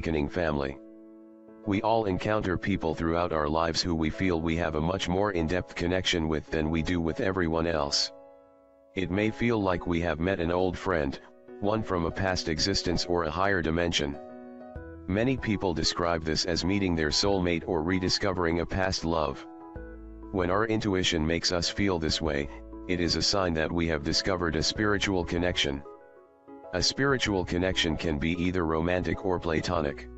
awakening family. We all encounter people throughout our lives who we feel we have a much more in-depth connection with than we do with everyone else. It may feel like we have met an old friend, one from a past existence or a higher dimension. Many people describe this as meeting their soulmate or rediscovering a past love. When our intuition makes us feel this way, it is a sign that we have discovered a spiritual connection. A spiritual connection can be either romantic or platonic.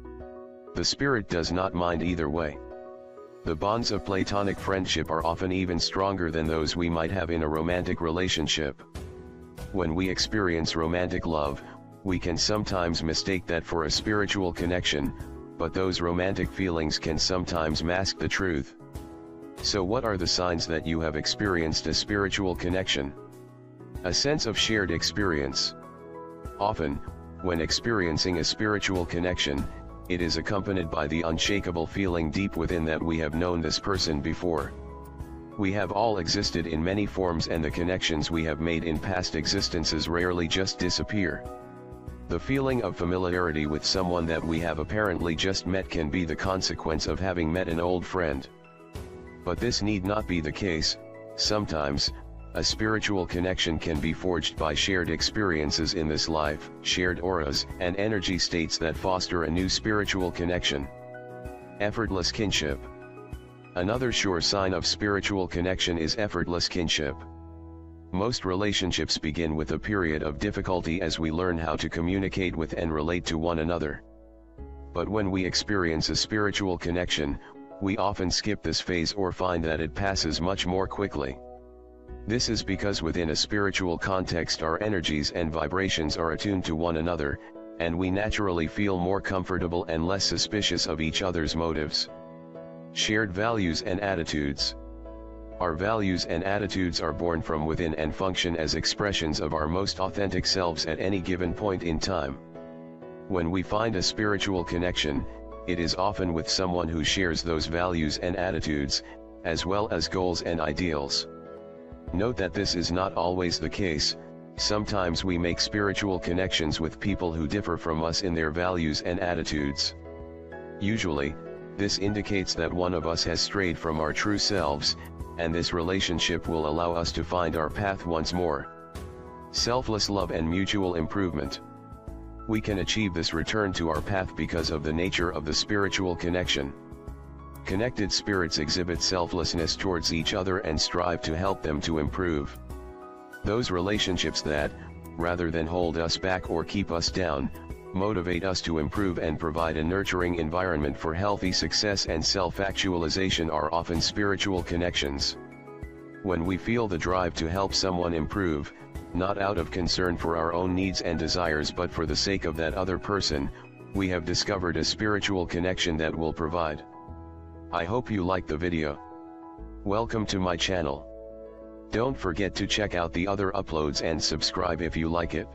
The spirit does not mind either way. The bonds of platonic friendship are often even stronger than those we might have in a romantic relationship. When we experience romantic love, we can sometimes mistake that for a spiritual connection, but those romantic feelings can sometimes mask the truth. So what are the signs that you have experienced a spiritual connection? A sense of shared experience. Often, when experiencing a spiritual connection, it is accompanied by the unshakable feeling deep within that we have known this person before. We have all existed in many forms, and the connections we have made in past existences rarely just disappear. The feeling of familiarity with someone that we have apparently just met can be the consequence of having met an old friend. But this need not be the case. Sometimes, a spiritual connection can be forged by shared experiences in this life, shared auras, and energy states that foster a new spiritual connection. Effortless kinship. Another sure sign of spiritual connection is effortless kinship. Most relationships begin with a period of difficulty as we learn how to communicate with and relate to one another. But when we experience a spiritual connection, we often skip this phase or find that it passes much more quickly. This is because within a spiritual context our energies and vibrations are attuned to one another, and we naturally feel more comfortable and less suspicious of each other's motives. Shared values and attitudes. Our values and attitudes are born from within and function as expressions of our most authentic selves at any given point in time. When we find a spiritual connection, it is often with someone who shares those values and attitudes, as well as goals and ideals. Note that this is not always the case. Sometimes we make spiritual connections with people who differ from us in their values and attitudes. Usually, this indicates that one of us has strayed from our true selves, and this relationship will allow us to find our path once more. Selfless love and mutual improvement. We can achieve this return to our path because of the nature of the spiritual connection. Connected spirits exhibit selflessness towards each other and strive to help them to improve. Those relationships that, rather than hold us back or keep us down, motivate us to improve and provide a nurturing environment for healthy success and self-actualization are often spiritual connections. When we feel the drive to help someone improve, not out of concern for our own needs and desires but for the sake of that other person, we have discovered a spiritual connection that will provide. I hope you liked the video. Welcome to my channel. Don't forget to check out the other uploads and subscribe if you like it.